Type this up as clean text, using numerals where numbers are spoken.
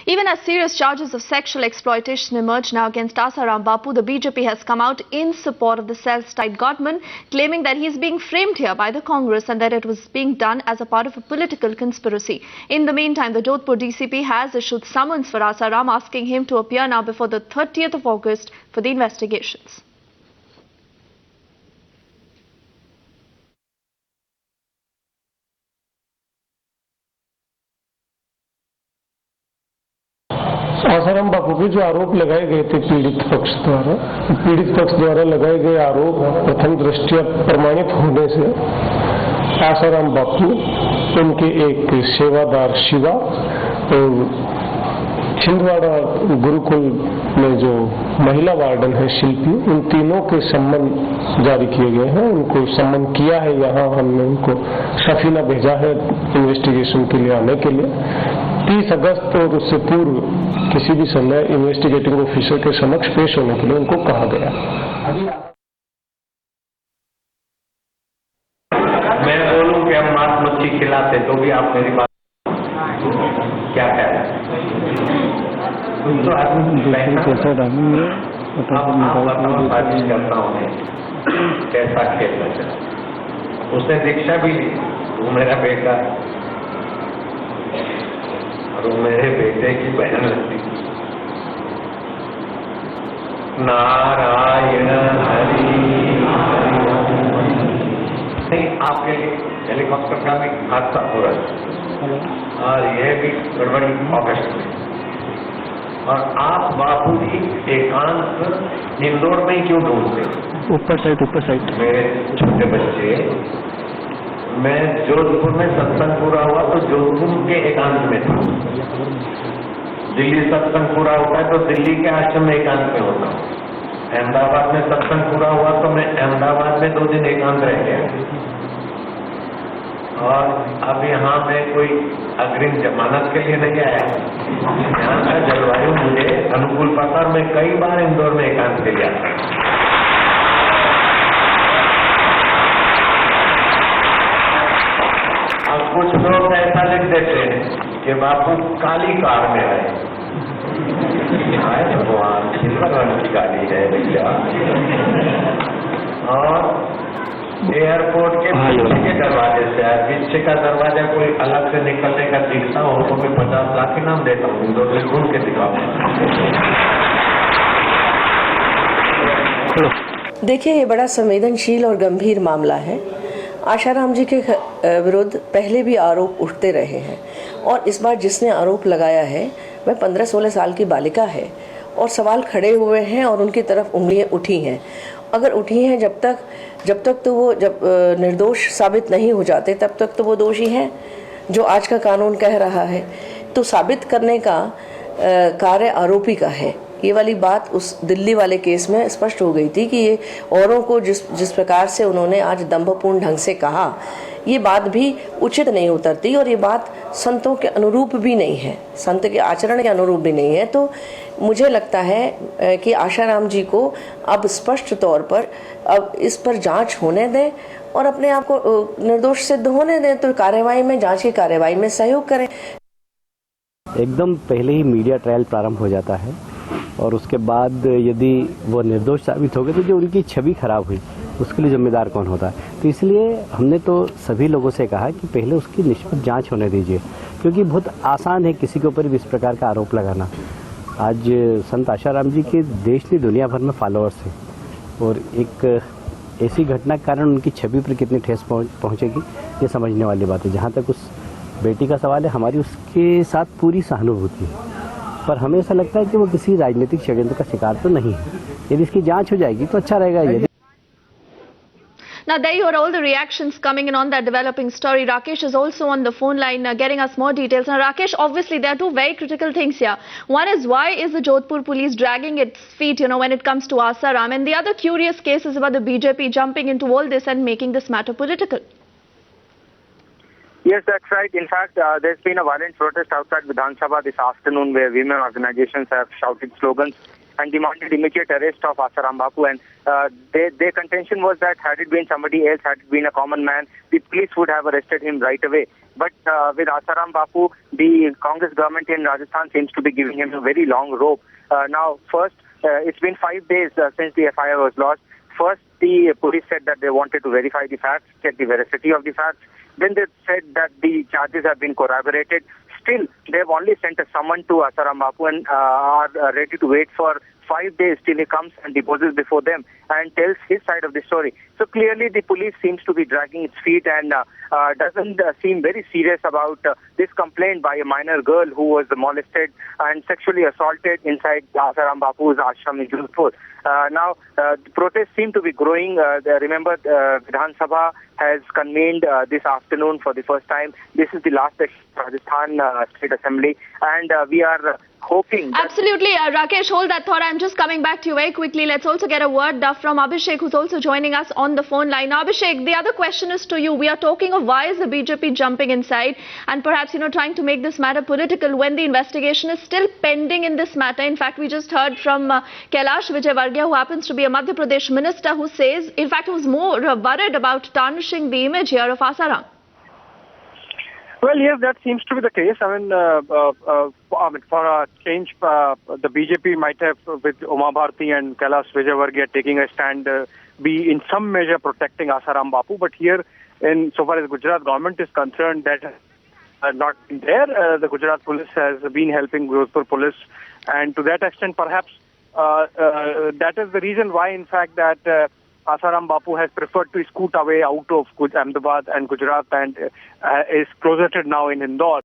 Even as serious charges of sexual exploitation emerge now against Asaram Bapu, the BJP has come out in support of the self-styled godman, claiming that he is being framed here by the Congress and that it was being done as a part of a political conspiracy. In the meantime, the Jodhpur DCP has issued summons for Asaram, asking him to appear now before the 30th of August for the investigations. Asaram Bapu के जो आरोप लगाए गए थे पीड़ित पक्ष द्वारा लगाए गए आरोप प्रथम दृष्टया प्रमाणित होने से आसाराम बापू, उनके एक सेवादार शिवा और छिंदवाड़ा गुरुकुल में जो महिला वार्डन है शिल्पी, उन तीनों के सम्मन जारी किए गए हैं। उनको सम्मन किया है, यहाँ हमने उनको सफीना भेजा है इन्वेस्टिगेशन के लिए आने के लिए। 30 अगस्त और उससे पूर्व किसी भी समय इन्वेस्टिगेटिंग ऑफिसर के समक्ष पेश होने के लिए उनको कहा गया। मैं बोलूं कि हम मांस मच्छी खिलाते तो भी आप मेरी बात क्या कह रहे हैं? तो कैसा डालेंगे? करता हूँ कैसा खेलना चाहिए, उसने दीक्षा भी ली। वो मेरा बेटा और वो मेरे बेटे की बहन लगती। नारायण हरि नहीं, आपके हेलीकॉप्टर का भी हादसा हो रहा है और यह भी गड़बड़ी अगस्त में। और आप बापू जी एकांत इंदौर में क्यों ढूंढते? ऊपर साइड मेरे छोटे बच्चे, मैं जोधपुर में सत्संग पूरा हुआ तो जोधपुर के एकांत में था। दिल्ली सत्संग पूरा होता है तो दिल्ली के आश्रम में एकांत में होता हूँ। अहमदाबाद में सत्संग पूरा हुआ तो मैं अहमदाबाद में 2 दिन एकांत रह गया। और अब यहाँ मैं कोई अग्रिम जमानत के लिए नहीं आया। यहाँ का जलवायु मुझे अनुकूल पड़ता और मैं कई बार इंदौर में एकांत के लिए आता। अब कुछ लोग ऐसा लिख देते हैं कि बापू काली कार में आए। भगवान सिल्वर रंग की गाड़ी है भैया। और एयरपोर्ट के पीछे के दरवाजे से आया। पीछे का दरवाजा कोई अलग से निकलने का दिखता हो तो मैं 50 लाख इनाम देता हूँ। इंदौर में ढूंढ के दिखाओ। देखिए, ये बड़ा संवेदनशील और गंभीर मामला है। आसाराम जी के विरुद्ध पहले भी आरोप उठते रहे हैं और इस बार जिसने आरोप लगाया है वह 15-16 साल की बालिका है और सवाल खड़े हुए हैं और उनकी तरफ उंगलियां उठी हैं। अगर उठी हैं जब तक तो वो जब निर्दोष साबित नहीं हो जाते तब तक तो वो दोषी हैं, जो आज का कानून कह रहा है। तो साबित करने का कार्य आरोपी का है। ये वाली बात उस दिल्ली वाले केस में स्पष्ट हो गई थी कि ये औरों को जिस प्रकार से उन्होंने आज दंभपूर्ण ढंग से कहा, ये बात भी उचित नहीं उतरती और ये बात संतों के अनुरूप भी नहीं है, संत के आचरण के अनुरूप भी नहीं है। तो मुझे लगता है कि आसाराम जी को अब स्पष्ट तौर पर अब इस पर जांच होने दें और अपने आप को निर्दोष सिद्ध होने दें, तो कार्यवाही में, जांच की कार्यवाही में सहयोग करें। एकदम पहले ही मीडिया ट्रायल प्रारंभ हो जाता है और उसके बाद यदि वो निर्दोष साबित हो गए तो जो उनकी छवि खराब हुई उसके लिए जिम्मेदार कौन होता है। तो इसलिए हमने तो सभी लोगों से कहा कि पहले उसकी निष्पक्ष जांच होने दीजिए, क्योंकि बहुत आसान है किसी के ऊपर भी इस प्रकार का आरोप लगाना। आज संत आसाराम जी के देश की दुनिया भर में फॉलोअर्स हैं और एक ऐसी घटना के कारण उनकी छवि पर कितनी ठेस पहुंचेगी ये समझने वाली बात है। जहाँ तक उस बेटी का सवाल है, हमारी उसके साथ पूरी सहानुभूति है, पर हमें ऐसा लगता है कि वो किसी राजनीतिक षड्यंत्र का शिकार तो नहीं है। यदि इसकी जांच हो जाएगी तो अच्छा रहेगा। यदि Now, there you are, all the reactions coming in on that developing story. Rakesh is also on the phone line getting us more details. Now, Rakesh, obviously, there are two very critical things here. One is, why is the Jodhpur police dragging its feet, when it comes to Asaram? And the other curious case is about the BJP jumping into all this and making this matter political. Yes, that's right. In fact, there's been a violent protest outside Vidhan Sabha this afternoon where women organizations have shouted slogans and demanded immediate arrest of Asaram Bapu. And their contention was that had it been somebody else, had it been a common man, the police would have arrested him right away. But with Asaram Bapu, the Congress government in Rajasthan seems to be giving him a very long rope. Now, first, it's been 5 days since the FIR was lodged. First, the police said that they wanted to verify the facts, check the veracity of the facts. Then they said that the charges have been corroborated. Still, they've only sent a summon to Asaram Bapu and are ready to wait for 5 days till he comes and deposes before them and tells his side of the story. So clearly the police seems to be dragging its feet and doesn't seem very serious about this complaint by a minor girl who was molested and sexually assaulted inside Asaram Bapu's ashram in Jodhpur. Now, the protests seem to be growing. Remember, Vidhan Sabha has convened this afternoon for the first time. This is the last session of Rajasthan State Assembly, and we are hoping... Absolutely. Rakesh, hold that thought. I'm just coming back to you very quickly. Let's also get a word from Abhishek, who's also joining us on the phone line. Now, Abhishek, the other question is to you. We are talking of why is the BJP jumping inside and perhaps, trying to make this matter political when the investigation is still pending in this matter. In fact, we just heard from Kailash Vijayvargiya, who happens to be a Madhya Pradesh minister, who says, in fact, who's more worried about tarnishing the image here of Asaram. Well, yes, that seems to be the case. I mean, for a change, the BJP might have, with Uma Bharti and Kailash Vijayvargiya taking a stand, be in some measure protecting Asaram Bapu. But here, so far as Gujarat government is concerned, that has not been there. The Gujarat police has been helping Jodhpur police, and to that extent, perhaps that is the reason why, in fact, that Asaram Bapu has preferred to scoot away out of Ahmedabad and Gujarat and is closeted now in Indore.